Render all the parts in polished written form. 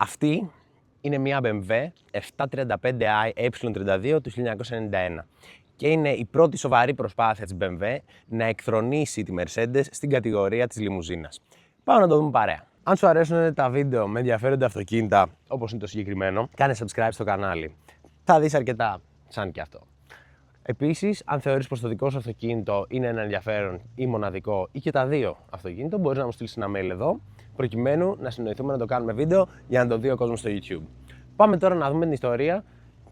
Αυτή είναι μια BMW 735i E32 του 1991 και είναι η πρώτη σοβαρή προσπάθεια της BMW να εκθρονήσει τη Mercedes στην κατηγορία της λιμουζίνας. Πάμε να το δούμε παρέα. Αν σου αρέσουν τα βίντεο με ενδιαφέροντα αυτοκίνητα, όπως είναι το συγκεκριμένο, κάνε subscribe στο κανάλι. Θα δεις αρκετά σαν και αυτό. Επίσης, αν θεωρείς πως το δικό σου αυτοκίνητο είναι ένα ενδιαφέρον ή μοναδικό ή και τα δύο αυτοκίνητο, μπορείς να μου στείλεις ένα mail εδώ, προκειμένου να συνοηθούμε να το κάνουμε βίντεο για να το δει ο κόσμος στο YouTube. Πάμε τώρα να δούμε την ιστορία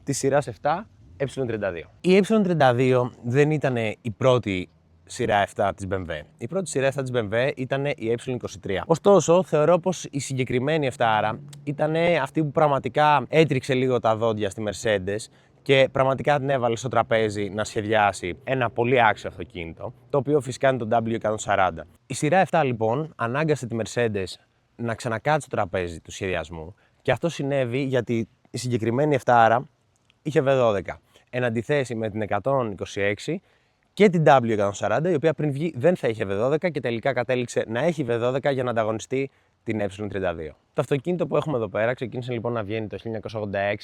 της σειράς 7 E32. Η E32 δεν ήταν η πρώτη σειρά 7 της BMW. Η πρώτη σειρά 7 της BMW ήταν η E23. Ωστόσο, θεωρώ πως η συγκεκριμένη 7 ήταν αυτή που πραγματικά έτριξε λίγο τα δόντια στη Mercedes και πραγματικά την έβαλε στο τραπέζι να σχεδιάσει ένα πολύ άξιο αυτοκίνητο, το οποίο φυσικά είναι το W140. Η σειρά 7 λοιπόν ανάγκασε τη Mercedes να ξανακάτσει στο τραπέζι του σχεδιασμού και αυτό συνέβη γιατί η συγκεκριμένη 7 είχε V12, εν αντιθέσει με την 126 και την W140, η οποία πριν βγει δεν θα είχε V12 και τελικά κατέληξε να έχει V12 για να ανταγωνιστεί την E32. Το αυτοκίνητο που έχουμε εδώ πέρα ξεκίνησε λοιπόν να βγαίνει το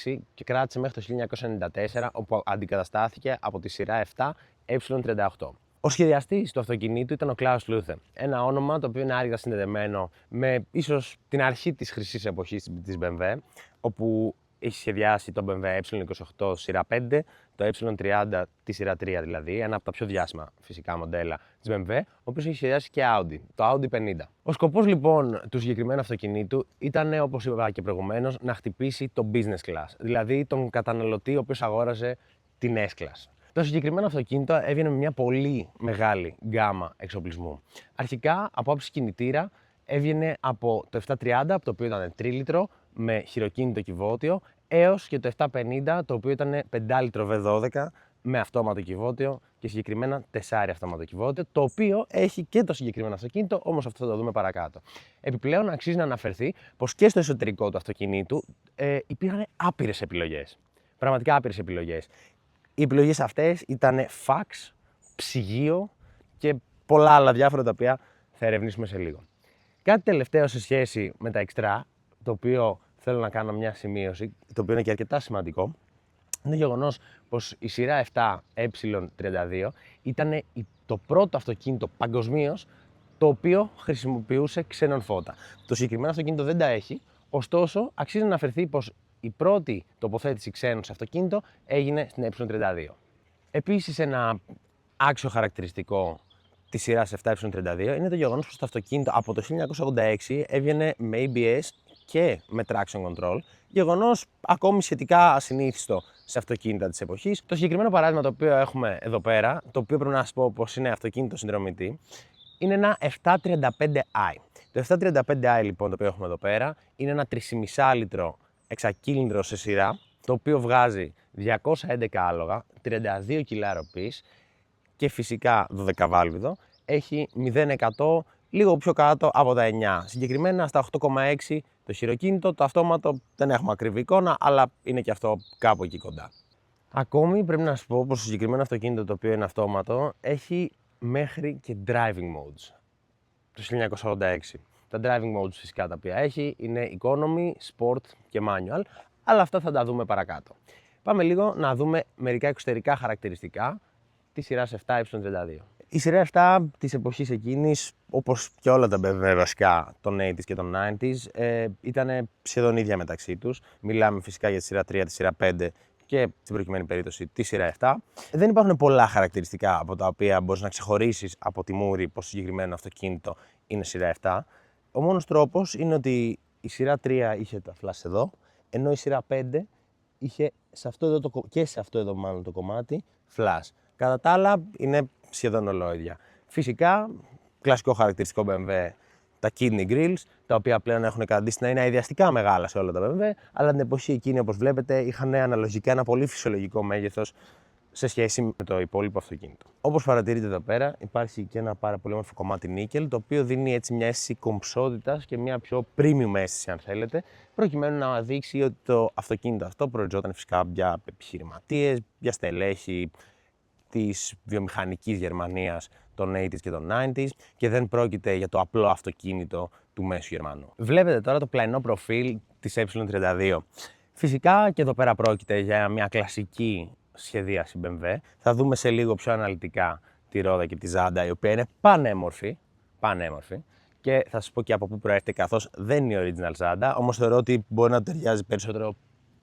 1986 και κράτησε μέχρι το 1994, όπου αντικαταστάθηκε από τη σειρά 7 E38. Ο σχεδιαστής του αυτοκινήτου ήταν ο Klaus Luthe, ένα όνομα το οποίο είναι άρρηκτα συνδεδεμένο με ίσως την αρχή της χρυσής εποχής της BMW, όπου έχει σχεδιάσει το BMW E28 σειρά 5, το E30 τη σειρά 3 δηλαδή, ένα από τα πιο διάσημα φυσικά μοντέλα της BMW, ο οποίος έχει σχεδιάσει και Audi, το Audi 50. Ο σκοπός λοιπόν του συγκεκριμένου αυτοκινήτου ήταν, όπως είπα και προηγουμένως, να χτυπήσει το business class, δηλαδή τον καταναλωτή ο οποίος αγόραζε την S-Class. Το συγκεκριμένο αυτοκίνητο έβγαινε με μια πολύ μεγάλη γκάμα εξοπλισμού. Αρχικά, από άψη κινητήρα, έβγαινε από το 730, από το οποίο ήταν 3 λίτρο, με χειροκίνητο κυβότιο, έως και το 750, το οποίο ήταν 5 λίτρο V12 με αυτόματο κυβότιο και συγκεκριμένα 4 αυτόματο κυβότιο, το οποίο έχει και το συγκεκριμένο αυτοκίνητο, όμως αυτό θα το δούμε παρακάτω. Επιπλέον, αξίζει να αναφερθεί πως και στο εσωτερικό του αυτοκινήτου υπήρχαν άπειρες επιλογές. Πραγματικά άπειρες επιλογές. Οι επιλογές αυτές ήταν fax, ψυγείο και πολλά άλλα διάφορα τα οποία θα ερευνήσουμε σε λίγο. Κάτι τελευταίο σε σχέση με τα extra, το οποίο θέλω να κάνω μια σημείωση, το οποίο είναι και αρκετά σημαντικό, είναι το γεγονός πως η σειρά 7 E32 ήταν το πρώτο αυτοκίνητο παγκοσμίως το οποίο χρησιμοποιούσε ξένων φώτα. Το συγκεκριμένο αυτοκίνητο δεν τα έχει, ωστόσο αξίζει να αναφερθεί πως η πρώτη τοποθέτηση ξένου σε αυτοκίνητο έγινε στην E32. Επίσης, ένα άξιο χαρακτηριστικό της σειράς 7 E32 είναι το γεγονός πως το αυτοκίνητο από το 1986 έβγαινε με ABS και με traction control, γεγονός ακόμη σχετικά ασυνήθιστο σε αυτοκίνητα της εποχής. Το συγκεκριμένο παράδειγμα το οποίο έχουμε εδώ πέρα, το οποίο πρέπει να σας πω πως είναι αυτοκίνητο συνδρομητή, είναι ένα 735i. Το 735i λοιπόν το οποίο έχουμε εδώ πέρα είναι ένα 3,5 λίτρο εξακύλινδρο σε σειρά, το οποίο βγάζει 211 άλογα, 32 κιλά ροπής και φυσικά 12 βάλβιδο, έχει 0% λίγο πιο κάτω από τα 9, συγκεκριμένα στα 8,6 το χειροκίνητο, το αυτόματο δεν έχουμε ακριβή εικόνα, αλλά είναι και αυτό κάπου εκεί κοντά. Ακόμη πρέπει να σας πω πως το συγκεκριμένο αυτοκίνητο το οποίο είναι αυτόματο έχει μέχρι και driving modes το 1986. Τα driving modes φυσικά τα οποία έχει είναι economy, sport και manual, αλλά αυτά θα τα δούμε παρακάτω. Πάμε λίγο να δούμε μερικά εξωτερικά χαρακτηριστικά της σειράς 7 E32. Η σειρά 7 της εποχής εκείνης, όπως και όλα τα BMW βασικά των 80s και των 90s, ήταν σχεδόν ίδια μεταξύ τους. Μιλάμε φυσικά για τη σειρά 3, τη σειρά 5 και στην προκειμένη περίπτωση τη σειρά 7. Δεν υπάρχουν πολλά χαρακτηριστικά από τα οποία μπορείς να ξεχωρίσεις από τη μούρη πως συγκεκριμένο αυτοκίνητο είναι σειρά 7. Ο μόνος τρόπος είναι ότι η σειρά 3 είχε τα flash εδώ, ενώ η σειρά 5 είχε σε αυτό εδώ και σε αυτό εδώ μάλλον το κομμάτι flash. Κατά τα άλλα είναι σχεδόν ολόιδια. Φυσικά, κλασικό χαρακτηριστικό BMW, τα kidney grills, τα οποία πλέον έχουν καταντήσει να είναι αειδιαστικά μεγάλα σε όλα τα BMW, αλλά την εποχή εκείνη, όπως βλέπετε, είχαν αναλογικά ένα πολύ φυσιολογικό μέγεθος σε σχέση με το υπόλοιπο αυτοκίνητο. Όπως παρατηρείτε εδώ πέρα, υπάρχει και ένα πάρα πολύ όμορφο κομμάτι νίκελ, το οποίο δίνει έτσι μια αίσθηση κομψότητας και μια πιο premium αίσθηση, αν θέλετε, προκειμένου να δείξει ότι το αυτοκίνητο αυτό προοριζόταν φυσικά για επιχειρηματίες, για στελέχη της βιομηχανικής Γερμανίας των 80s και των 90s και δεν πρόκειται για το απλό αυτοκίνητο του μέσου Γερμανού. Βλέπετε τώρα το πλαϊνό προφίλ της E32. Φυσικά και εδώ πέρα πρόκειται για μια κλασική σχεδίαση BMW. Θα δούμε σε λίγο πιο αναλυτικά τη ρόδα και τη ζάντα, η οποία είναι πανέμορφη. Και θα σας πω και από πού προέρχεται, καθώς δεν είναι η original ζάντα, όμως θεωρώ ότι μπορεί να ταιριάζει περισσότερο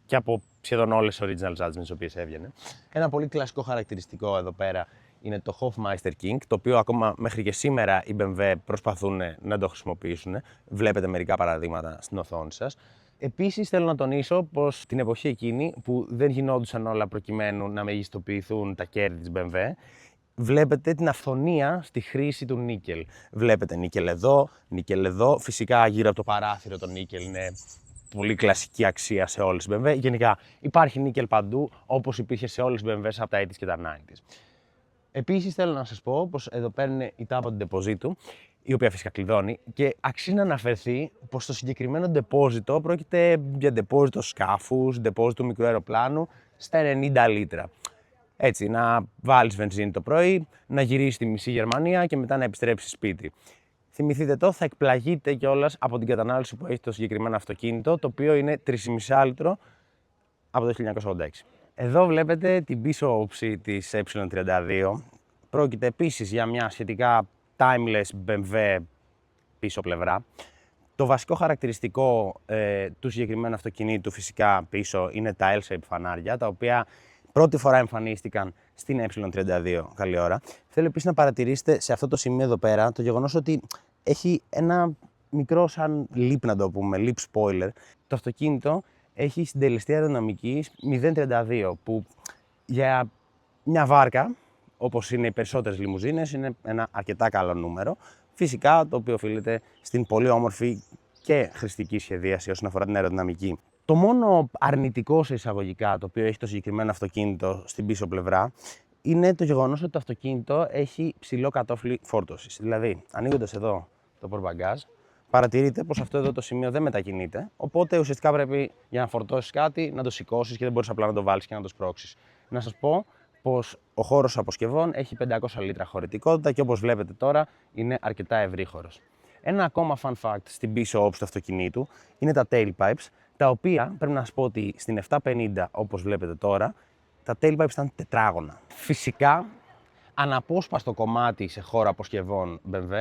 και από σχεδόν όλες τις original ζάντες με τις οποίες έβγαινε. Ένα πολύ κλασικό χαρακτηριστικό εδώ πέρα είναι το Hofmeister King, το οποίο ακόμα μέχρι και σήμερα οι BMW προσπαθούν να το χρησιμοποιήσουν. Βλέπετε μερικά παραδείγματα στην οθόνη σας. Επίσης θέλω να τονίσω πως την εποχή εκείνη που δεν γινόντουσαν όλα προκειμένου να μεγιστοποιηθούν τα κέρδη της BMW, βλέπετε την αυθονία στη χρήση του νίκελ. Βλέπετε νίκελ εδώ, φυσικά γύρω από το παράθυρο το νίκελ είναι πολύ κλασική αξία σε όλες τις BMW. Γενικά υπάρχει νίκελ παντού, όπως υπήρχε σε όλες τις BMW από τα 80s και τα 90s. Επίσης θέλω να σας πω πως εδώ πέρα είναι η τάπα του ντεπόζιτου, η οποία φυσικά κλειδώνει και αξίζει να αναφερθεί πως το συγκεκριμένο ντεπόζιτο πρόκειται για ντεπόζιτο σκάφους, ντεπόζιτο μικρού αεροπλάνου στα 90 λίτρα. Έτσι, να βάλεις βενζίνη το πρωί, να γυρίσεις στη μισή Γερμανία και μετά να επιστρέψεις σπίτι. Θυμηθείτε το, θα εκπλαγείτε κιόλας από την κατανάλωση που έχει το συγκεκριμένο αυτοκίνητο, το οποίο είναι 3,5 λίτρο από το 1986. Εδώ βλέπετε την πίσω όψη της E32. Πρόκειται επίσης για μια σχετικά timeless BMW πίσω πλευρά. Το βασικό χαρακτηριστικό του συγκεκριμένου αυτοκινήτου φυσικά πίσω είναι τα L-shape φανάρια, τα οποία πρώτη φορά εμφανίστηκαν στην E32 καλή ώρα. Θέλω επίσης να παρατηρήσετε σε αυτό το σημείο εδώ πέρα το γεγονός ότι έχει ένα μικρό σαν lip, να το πούμε, lip spoiler. Το αυτοκίνητο έχει συντελεστή αεροδυναμικής 0,32 που για μια βάρκα, όπως είναι οι περισσότερες λιμουζίνες, είναι ένα αρκετά καλό νούμερο. Φυσικά το οποίο οφείλεται στην πολύ όμορφη και χρηστική σχεδίαση όσον αφορά την αεροδυναμική. Το μόνο αρνητικό σε εισαγωγικά το οποίο έχει το συγκεκριμένο αυτοκίνητο στην πίσω πλευρά είναι το γεγονός ότι το αυτοκίνητο έχει ψηλό κατόφλι φόρτωσης. Δηλαδή, ανοίγοντας εδώ το πορτμπαγκάζ, παρατηρείτε πως αυτό εδώ το σημείο δεν μετακινείται. Οπότε ουσιαστικά πρέπει για να φορτώσεις κάτι να το σηκώσεις και δεν μπορείς απλά να το βάλεις και να το σπρώξεις. Να σας πω πως ο χώρος αποσκευών έχει 500 λίτρα χωρητικότητα και όπως βλέπετε τώρα είναι αρκετά ευρύχωρος. Ένα ακόμα fun fact στην πίσω όψη του αυτοκινήτου είναι τα tailpipes, τα οποία πρέπει να σας πω ότι στην 750 όπως βλέπετε τώρα, τα tailpipes ήταν τετράγωνα. Φυσικά, αναπόσπαστο κομμάτι σε χώρο αποσκευών BMW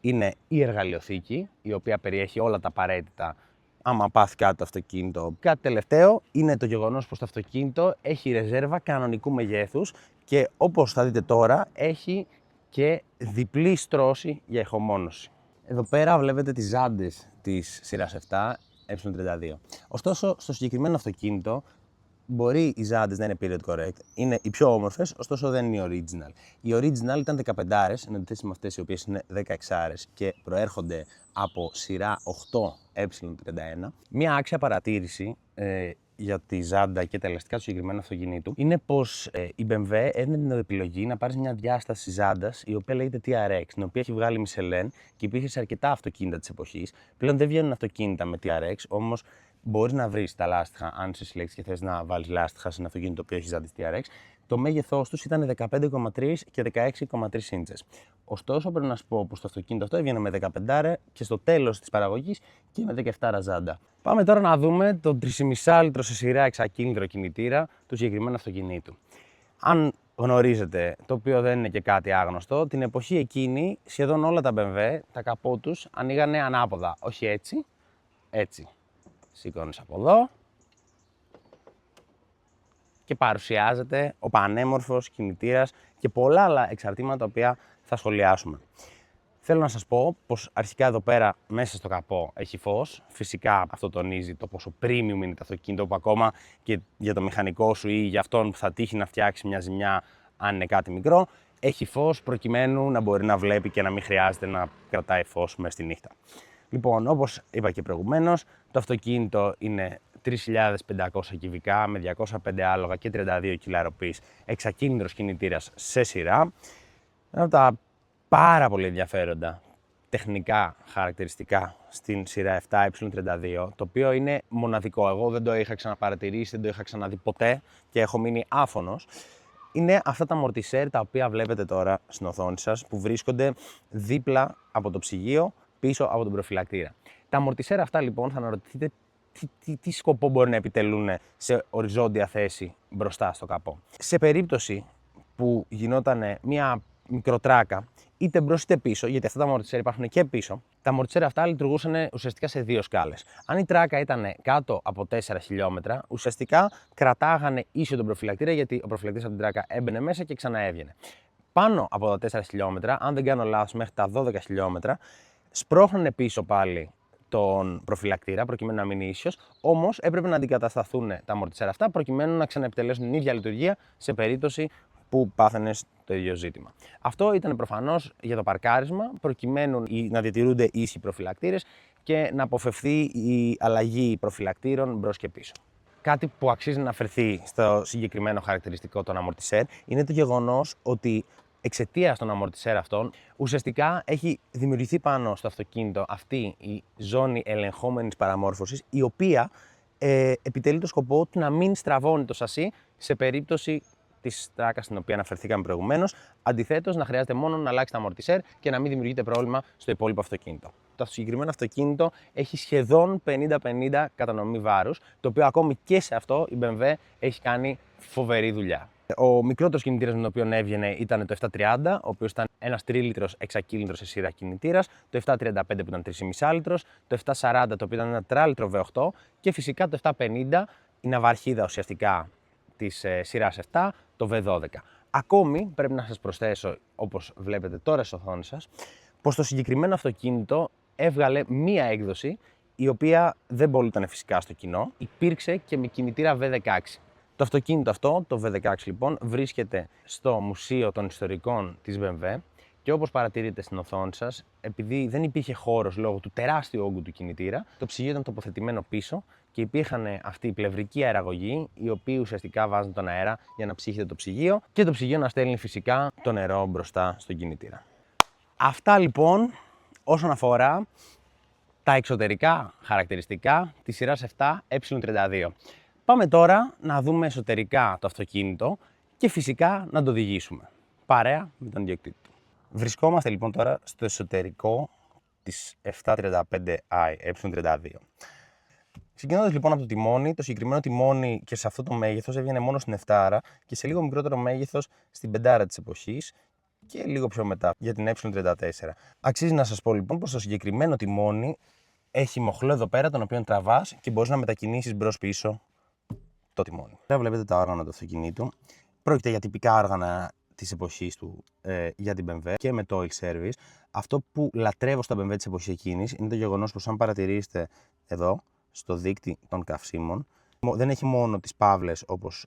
είναι η εργαλειοθήκη, η οποία περιέχει όλα τα απαραίτητα άμα πάθει κάτι το αυτοκίνητο. Κάτι τελευταίο είναι το γεγονός πως το αυτοκίνητο έχει ρεζέρβα κανονικού μεγέθους και όπως θα δείτε τώρα έχει και διπλή στρώση για ηχομόνωση. Εδώ πέρα βλέπετε τις ζάντες της σειράς 7 E32. Ωστόσο, στο συγκεκριμένο αυτοκίνητο μπορεί οι ζάντες να είναι period correct, είναι οι πιο όμορφες, ωστόσο δεν είναι οι original. Οι original ήταν 15, εν αντιθέσει με αυτές οι οποίες είναι 16 και προέρχονται από σειρά 8 E31. Μία άξια παρατήρηση για τη ζάντα και τα ελαστικά του συγκεκριμένου αυτοκινήτου είναι πως η BMW έδινε την επιλογή να πάρει μια διάσταση ζάντας η οποία λέγεται TRX, την οποία έχει βγάλει η Michelin και υπήρχε σε αρκετά αυτοκίνητα της εποχής. Πλέον δεν βγαίνουν αυτοκίνητα με TRX, όμως μπορείς να βρεις τα λάστιχα αν σε συλλέξεις και θες να βάλεις λάστιχα σε ένα αυτοκίνητο το οποίο έχει ζάντες TRX. Το μέγεθός τους ήταν 15,3 και 16,3 ίντσες. Ωστόσο, πρέπει να σου πω πως το αυτοκίνητο αυτό έβγαινε με 15 και στο τέλος της παραγωγής και με 17 ζάντα. Πάμε τώρα να δούμε τον 3,5 λίτρο σε σειρά εξακίνητρο κινητήρα του συγκεκριμένου αυτοκινήτου. Αν γνωρίζετε, το οποίο δεν είναι και κάτι άγνωστο, την εποχή εκείνη σχεδόν όλα τα BMW, τα καπό τους ανοίγανε ανάποδα, όχι έτσι, έτσι. Σηκώνεις από εδώ και παρουσιάζεται ο πανέμορφος κινητήρας και πολλά άλλα εξαρτήματα τα οποία θα σχολιάσουμε. Θέλω να σας πω πως αρχικά εδώ πέρα μέσα στο καπό έχει φως. Φυσικά αυτό τονίζει το πόσο premium είναι το αυτοκίνητο, που ακόμα και για το μηχανικό σου ή για αυτόν που θα τύχει να φτιάξει μια ζημιά αν είναι κάτι μικρό, έχει φως προκειμένου να μπορεί να βλέπει και να μην χρειάζεται να κρατάει φως μέσα στη νύχτα. Λοιπόν, όπως είπα και προηγουμένως, το αυτοκίνητο είναι 3.500 κυβικά με 205 άλογα και 32 κιλά αεροπής, εξακίνητρος κινητήρας σε σειρά. Ένα από τα πάρα πολύ ενδιαφέροντα τεχνικά χαρακτηριστικά στην σειρά 7E32, το οποίο είναι μοναδικό. Εγώ δεν το είχα ξαναπαρατηρήσει, δεν το είχα ξαναδεί ποτέ και έχω μείνει άφωνος. είναι αυτά τα αμορτισέρ τα οποία βλέπετε τώρα στην οθόνη σας, που βρίσκονται δίπλα από το ψυγείο, πίσω από τον προφυλακτήρα. Τα αμορτισέρ αυτά λοιπόν θα αναρωτηθείτε τι σκοπό μπορεί να επιτελούν σε οριζόντια θέση μπροστά στο καπό. Σε περίπτωση που γινόταν μια μικροτράκα, είτε μπρος είτε πίσω, γιατί αυτά τα αμορτισέρ υπάρχουν και πίσω, τα αμορτισέρ αυτά λειτουργούσαν ουσιαστικά σε δύο σκάλες. Αν η τράκα ήταν κάτω από 4 χιλιόμετρα, ουσιαστικά κρατάγανε ίσιο τον προφυλακτήρα, γιατί ο προφυλακτήρας από την τράκα έμπαινε μέσα και ξαναέβγαινε. Πάνω από τα 4 χιλιόμετρα, αν δεν κάνω λάθος, μέχρι τα 12 χιλιόμετρα, σπρώχνανε πίσω πάλι τον προφυλακτήρα προκειμένου να μείνει ίσιος, όμως έπρεπε να αντικατασταθούν τα αμορτισέρ αυτά προκειμένου να ξαναεπιτελέσουν την ίδια λειτουργία σε περίπτωση που πάθαινες το ίδιο ζήτημα. Αυτό ήταν προφανώς για το παρκάρισμα, προκειμένου να διατηρούνται ίσοι προφυλακτήρες και να αποφευθεί η αλλαγή προφυλακτήρων μπρος και πίσω. Κάτι που αξίζει να αφαιρθεί στο συγκεκριμένο χαρακτηριστικό των αμορτισέρ είναι το γεγονός ότι εξαιτίας των αμορτισέρ αυτών, ουσιαστικά έχει δημιουργηθεί πάνω στο αυτοκίνητο αυτή η ζώνη ελεγχόμενης παραμόρφωσης, η οποία επιτελεί το σκοπό του να μην στραβώνει το σασί σε περίπτωση της τράκας στην οποία αναφερθήκαμε προηγουμένως. Αντιθέτως, να χρειάζεται μόνο να αλλάξει τα αμορτισέρ και να μην δημιουργείται πρόβλημα στο υπόλοιπο αυτοκίνητο. Το συγκεκριμένο αυτοκίνητο έχει σχεδόν 50-50 κατανομή βάρους, το οποίο ακόμη και σε αυτό η BMW έχει κάνει φοβερή δουλειά. Ο μικρότερος κινητήρας με τον οποίο έβγαινε ήταν το 730, ο οποίος ήταν ένας 3 λίτρος εξακύλινδρος σε σειρά κινητήρας, το 735 που ήταν 3,5 λίτρος, το 740 το οποίο ήταν ένα τράλιτρο V8 και φυσικά το 750, η ναυαρχίδα ουσιαστικά της σειράς 7, το V12. Ακόμη πρέπει να σας προσθέσω, όπως βλέπετε τώρα στις οθόνες σας, πως το συγκεκριμένο αυτοκίνητο έβγαλε μία έκδοση η οποία δεν πωλούταν φυσικά στο κοινό, υπήρξε και με κινητήρα V16. Το αυτοκίνητο αυτό, το V16 λοιπόν, βρίσκεται στο Μουσείο των Ιστορικών της BMW και όπως παρατηρείτε στην οθόνη σας, επειδή δεν υπήρχε χώρος λόγω του τεράστιου όγκου του κινητήρα, το ψυγείο ήταν τοποθετημένο πίσω και υπήρχαν αυτοί οι πλευρικοί αεραγωγοί, οι οποίοι ουσιαστικά βάζουν τον αέρα για να ψύχεται το ψυγείο και το ψυγείο να στέλνει φυσικά το νερό μπροστά στον κινητήρα. Αυτά λοιπόν όσον αφορά τα εξωτερικά χαρακτηριστικά της σειράς 7 E32. Πάμε τώρα να δούμε εσωτερικά το αυτοκίνητο και φυσικά να το οδηγήσουμε, παρέα με τον ιδιοκτήτη του. Βρισκόμαστε λοιπόν τώρα στο εσωτερικό της 735i E32. Ξεκινώντας λοιπόν από το τιμόνι, το συγκεκριμένο τιμόνι και σε αυτό το μέγεθος έβγαινε μόνο στην 7 και σε λίγο μικρότερο μέγεθος στην 5 της εποχής και λίγο πιο μετά για την E34. Αξίζει να σας πω λοιπόν πως το συγκεκριμένο τιμόνι έχει μοχλό εδώ πέρα, τον οποίο τραβάς και μπορείς να μετακινήσεις μπρος-πίσω το τιμόνι. Τώρα βλέπετε τα όργανα του αυτοκινήτου. Πρόκειται για τυπικά όργανα της εποχής του για την BMW και με το oil service. Αυτό που λατρεύω στα BMW της εποχής εκείνης είναι το γεγονός πως αν παρατηρήσετε εδώ στο δείκτη των καυσίμων, δεν έχει μόνο τις παύλες όπως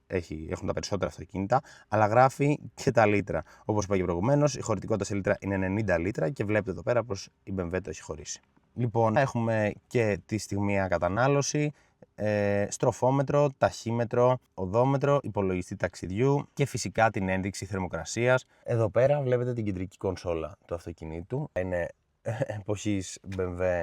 έχουν τα περισσότερα αυτοκίνητα, αλλά γράφει και τα λίτρα. Όπως είπα και προηγουμένως, η χωρητικότητα σε λίτρα είναι 90 λίτρα και βλέπετε εδώ πέρα πως η BMW το έχει χωρίσει. Λοιπόν, έχουμε και τη στιγμιαία κατανάλωση, στροφόμετρο, ταχύμετρο, οδόμετρο, υπολογιστή ταξιδιού και φυσικά την ένδειξη θερμοκρασίας. Εδώ πέρα βλέπετε την κεντρική κονσόλα του αυτοκινήτου. Είναι εποχής BMW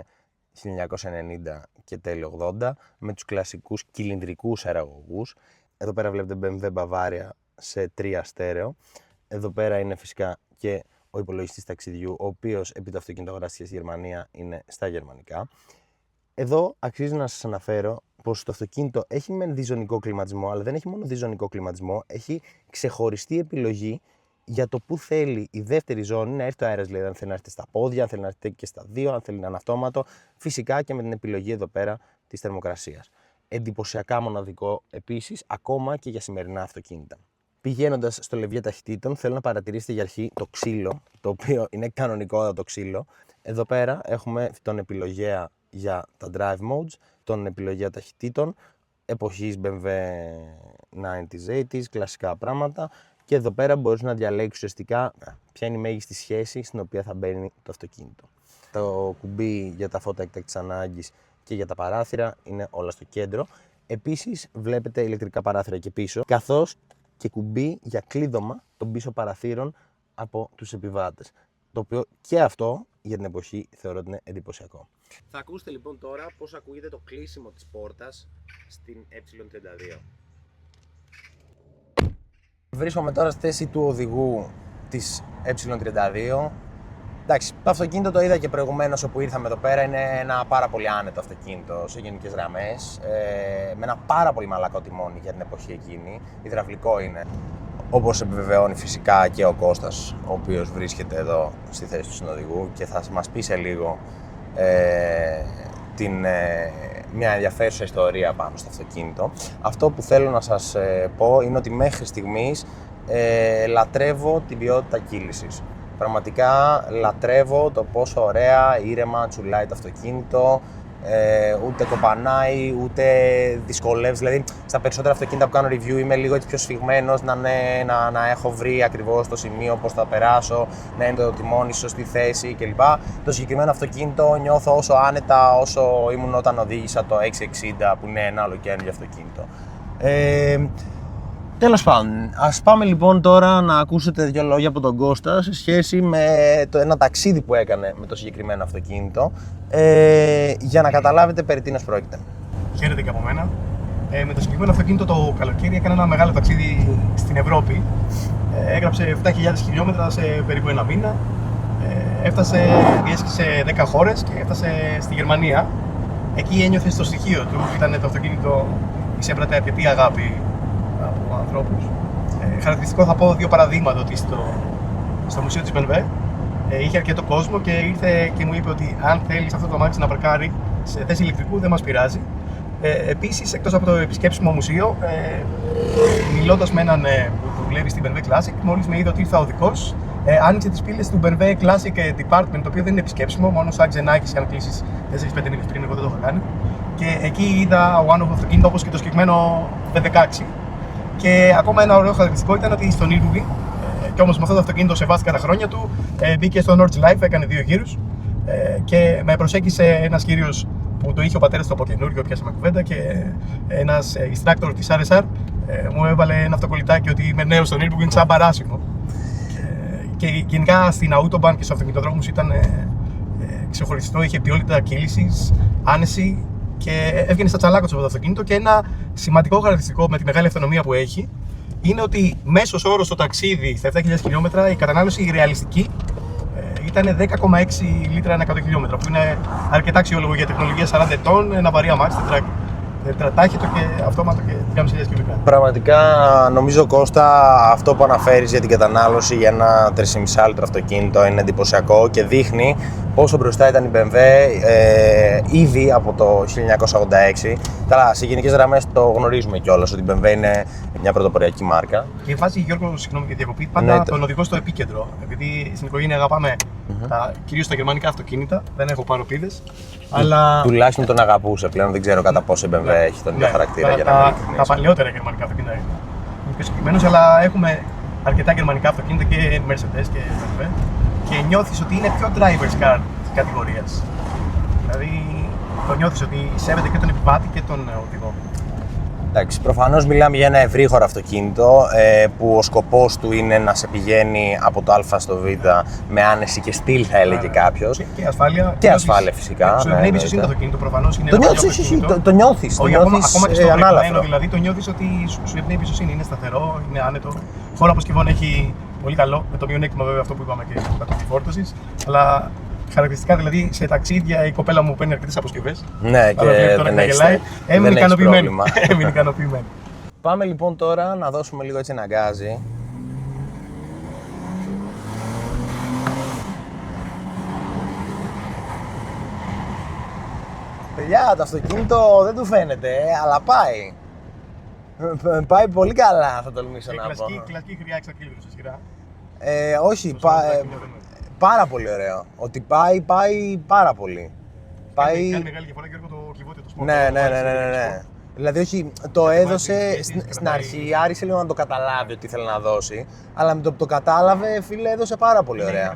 1990 και τέλη 80 με τους κλασικούς κυλινδρικούς αεραγωγούς. Εδώ πέρα βλέπετε BMW Bavaria σε 3 στέρεο. Εδώ πέρα είναι φυσικά και ο υπολογιστής ταξιδιού, ο οποίος επί το αυτοκίνητο αγοράστηκε στη Γερμανία είναι στα γερμανικά. Εδώ αξίζει να σας αναφέρω πως το αυτοκίνητο έχει μεν διζωνικό κλιματισμό, αλλά δεν έχει μόνο διζωνικό κλιματισμό, έχει ξεχωριστή επιλογή για το που θέλει η δεύτερη ζώνη να έρθει ο αέρας. Δηλαδή, αν θέλει να έρθει στα πόδια, αν θέλει να έρθει και στα δύο, αν θέλει να είναι αυτόματο, φυσικά και με την επιλογή εδώ πέρα της θερμοκρασίας. Εντυπωσιακά μοναδικό επίσης, ακόμα και για σημερινά αυτοκίνητα. Πηγαίνοντας στο λευγέ ταχυτήτων, θέλω να παρατηρήσετε για αρχή το ξύλο, το οποίο είναι κανονικότατο ξύλο. Εδώ πέρα έχουμε τον επιλογέα για τα drive modes, τον επιλογέα ταχυτήτων, εποχής BMW 90s, 80s, κλασικά πράγματα. Και εδώ πέρα μπορείς να διαλέξεις ουσιαστικά ποια είναι η μέγιστη σχέση στην οποία θα μπαίνει το αυτοκίνητο. Το κουμπί για τα φώτα έκτακτης ανάγκης και για τα παράθυρα είναι όλα στο κέντρο. Επίσης βλέπετε ηλεκτρικά παράθυρα και πίσω, καθώς και κουμπί για κλείδωμα των πίσω παραθύρων από τους επιβάτες. Το οποίο και αυτό για την εποχή θεωρώ ότι είναι εντυπωσιακό. Θα ακούσετε λοιπόν τώρα πώς ακούγεται το κλείσιμο της πόρτας στην E32. Βρίσκομαι τώρα στη θέση του οδηγού της E32. Εντάξει, το αυτοκίνητο το είδα και προηγουμένως όπου ήρθαμε εδώ πέρα. Είναι ένα πάρα πολύ άνετο αυτοκίνητο σε γενικές γραμμές. Με ένα πάρα πολύ μαλακό τιμόνι για την εποχή εκείνη. Υδραυλικό είναι. Όπως επιβεβαιώνει φυσικά και ο Κώστας, ο οποίος βρίσκεται εδώ στη θέση του συνοδηγού και θα μας πει σε λίγο μια ενδιαφέρουσα ιστορία πάνω στο αυτοκίνητο. Αυτό που θέλω να σας πω είναι ότι μέχρι στιγμής λατρεύω την ποιότητα κύλησης. Πραγματικά λατρεύω το πόσο ωραία, ήρεμα τσουλάει το αυτοκίνητο, ούτε κοπανάει, ούτε δυσκολεύει. Δηλαδή, στα περισσότερα αυτοκίνητα που κάνω review είμαι λίγο έτσι πιο σφιγμένος, να έχω βρει ακριβώς το σημείο πώς θα περάσω, να είναι το τιμόνι στη σωστή θέση κλπ. Το συγκεκριμένο αυτοκίνητο νιώθω όσο άνετα όσο ήμουν όταν οδήγησα το 660, που είναι ένα ολοκαίρινο αυτοκίνητο. Τέλος πάντων, ας πάμε λοιπόν τώρα να ακούσετε δύο λόγια από τον Κώστα σε σχέση με ένα ταξίδι που έκανε με το συγκεκριμένο αυτοκίνητο, για να καταλάβετε περί τίνος πρόκειται. Χαίρετε και από μένα. Με το συγκεκριμένο αυτοκίνητο το καλοκαίρι έκανα ένα μεγάλο ταξίδι στην Ευρώπη. Έγραψε 7.000 χιλιόμετρα σε περίπου ένα μήνα. Διέσχισε 10 χώρες και έφτασε στη Γερμανία. Εκεί ένιωθε στο στοιχείο του, ήταν το αυτοκίνητο, εισέπρατε αρκετή αγάπη από ανθρώπους. Χαρακτηριστικό θα πω δύο παραδείγματα, ότι στο μουσείο της BMW είχε αρκετό κόσμο και ήρθε και μου είπε ότι αν θέλεις αυτό το αμάξι να παρκάρει σε θέση ηλεκτρικού δεν μας πειράζει. Επίσης, εκτός από το επισκέψιμο μουσείο, μιλώντας με έναν που δουλεύει στην BMW Classic, μόλις με είδε ότι ήρθα οδικός, άνοιξε τις πύλες του BMW Classic Department, το οποίο δεν είναι επισκέψιμο, μόνο σαν ξενάκι, αν κλείσεις 4-5 μήνες πριν, εγώ δεν το είχα κάνει. Και εκεί είδα one-off αυτοκίνητο όπως και το συγκεκριμένο V16. Και ακόμα ένα ωραίο χαρακτηριστικό ήταν ότι στο Nürburgring, και όμως με αυτό το αυτοκίνητο σεβάστηκα τα χρόνια του, μπήκε στο Nordschleife, έκανε 2 γύρους και με προσέγγισε ένας κύριος που το είχε ο πατέρας του από καινούργιο, πιάσαμε κουβέντα, και ένας instructor της RSR μου έβαλε ένα αυτοκολλητάκι ότι είμαι νέος στο Nürburgring σαν παράσημο. Και γενικά στην Autobahn και στους αυτοκινητοδρόμους ήταν ξεχωριστό, είχε ποιότητα κύλησης, άνεση και έβγαινε στα τσαλάκια από το αυτοκίνητο. Και ένα σημαντικό χαρακτηριστικό με τη μεγάλη αυτονομία που έχει είναι ότι μέσος όρος στο ταξίδι στα 7.000 χιλιόμετρα η κατανάλωση ρεαλιστική ήταν 10,6 λίτρα ανά 100 χιλιόμετρα, που είναι αρκετά αξιόλογο για τεχνολογία 40 ετών, ένα βαρύ αμάξι, τετρατάχυτο και αυτόματο και 3.500 κυβικά. Πραγματικά νομίζω, Κώστα, αυτό που αναφέρεις για την κατανάλωση για ένα 3,5 λίτρο αυτοκίνητο είναι εντυπωσιακό και δείχνει πόσο μπροστά ήταν η BMW ήδη από το 1986. Καλά, σε γενικές γραμμές το γνωρίζουμε κιόλας ότι η BMW είναι μια πρωτοποριακή μάρκα. Και βάζει, Γιώργο, συγγνώμη για διακοπή, πάντα τον οδηγό στο επίκεντρο. Επειδή στην οικογένεια αγαπάμε κυρίως τα γερμανικά αυτοκίνητα, δεν έχω πάνω πίδες. Αλλά τουλάχιστον τον αγαπούσε πλέον, δεν ξέρω κατά πόσο η BMW έχει τον ίδιο χαρακτήρα για να μην ειλικρινείς. Τα παλιότερα γερμανικά αυτοκίνητα είναι πιο συγκεκριμένος, αλλά έχουμε αρκετά γερμανικά αυτοκίνητα και Mercedes και BMW και νιώθεις ότι είναι πιο driver's car της κατηγορίας. Δηλαδή το νιώθεις ότι σέβεται και τον επιβάτη και τον οδηγό. Εντάξει, προφανώς μιλάμε για ένα ευρύχωρο αυτοκίνητο που ο σκοπός του είναι να σε πηγαίνει από το Α στο Β με άνεση και στυλ, θα έλεγε κάποιος. Και ασφάλεια. Και ασφάλεια φυσικά. Σου εμπνέει εμπιστοσύνη το αυτοκίνητο, προφανώς. Το νιώθεις. Ακόμα και στο προηγούμενο, δηλαδή το νιώθεις ότι σου εμπνέει εμπιστοσύνη. Είναι σταθερό, είναι άνετο. Χώρο αποσκευών έχει πολύ καλό, με το μειονέκτημα βέβαια αυτό που είπαμε και το φόρτωσης. Αλλά χαρακτηριστικά, δηλαδή σε ταξίδια η κοπέλα μου παίρνει αρκετές αποσκευές. Ναι, και δεν έμεινε ικανοποιημένη. Πάμε λοιπόν τώρα να δώσουμε λίγο έτσι ένα γκάζι. Παιδιά, το αυτοκίνητο δεν του φαίνεται, αλλά πάει. Πάει πολύ καλά, θα τολμήσω να πω. Κλασική χρειά εξακύλωση σειρά. Όχι, πάρα πολύ ωραίο. Ότι πάει πάρα πολύ. Κάνει μεγάλη διαφορά, Γιώργο, το κυβότιο, το σπορ. Ναι. Δηλαδή, όχι, το έδωσε στην αρχή, άρχισε λίγο να το καταλάβει ότι ήθελε να δώσει, αλλά με το που το κατάλαβε, φίλε, έδωσε πάρα πολύ ωραία.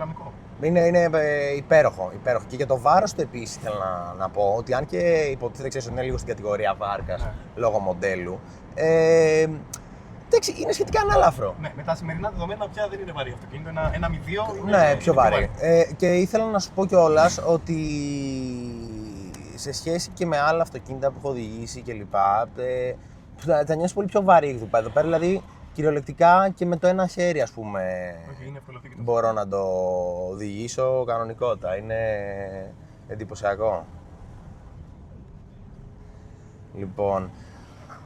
Είναι υπέροχο. Και για το βάρος του επίσης θέλω να πω ότι αν και υποτίθεται, ξέρεις, είναι λίγο στην κατηγορία βάρκας λόγω μοντέλου, εντάξει, είναι σχετικά ανάλαφρο. Ναι, με τα σημερινά δεδομένα πια δεν είναι βαρύ αυτοκίνητο, ένα μηδίο είναι. Ναι, πιο βαρύ. Και ήθελα να σου πω κιόλας ότι σε σχέση και με άλλα αυτοκίνητα που έχω οδηγήσει κλπ. Θα νιώσεις πολύ πιο βαρύ εδώ πέρα. Δηλαδή, κυριολεκτικά και με το ένα χέρι, ας πούμε, Όχι, είναι ευκολοθήκη. μπορώ να το οδηγήσω κανονικότητα. Είναι εντυπωσιακό. Λοιπόν,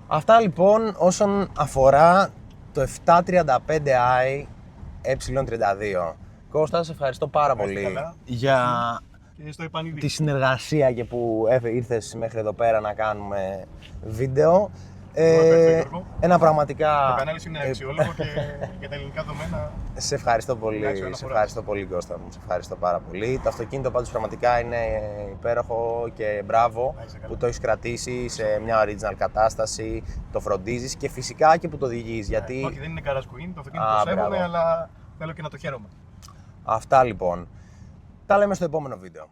αυτά λοιπόν όσον αφορά το 735i E32. Κώστα, σε ευχαριστώ πάρα πολύ καλά. για Και στο επανειδή. τη συνεργασία και που ήρθες μέχρι εδώ πέρα να κάνουμε βίντεο. Ευχαριστώ, Γιώργο. Ένα πραγματικά... Το κανάλι σου είναι αξιόλογο και για τα ελληνικά δεδομένα. Σε ευχαριστώ πολύ, Εντάξει, σε αναφοράς. ευχαριστώ πολύ Κώστα μου, σε ευχαριστώ πάρα πολύ. Το αυτοκίνητο πάντως πραγματικά είναι υπέροχο και μπράβο Να είσαι καλά. που το έχεις κρατήσει σε μια original κατάσταση, το φροντίζεις και φυσικά και που το οδηγείς, γιατί... Όχι, δεν είναι καρασκουίν, το αυτοκίνητο Α, το σέβομαι, μπράβο. αλλά θέλω και να το χαίρομαι. Αυτά λοιπόν. Τα λέμε στο επόμενο βίντεο.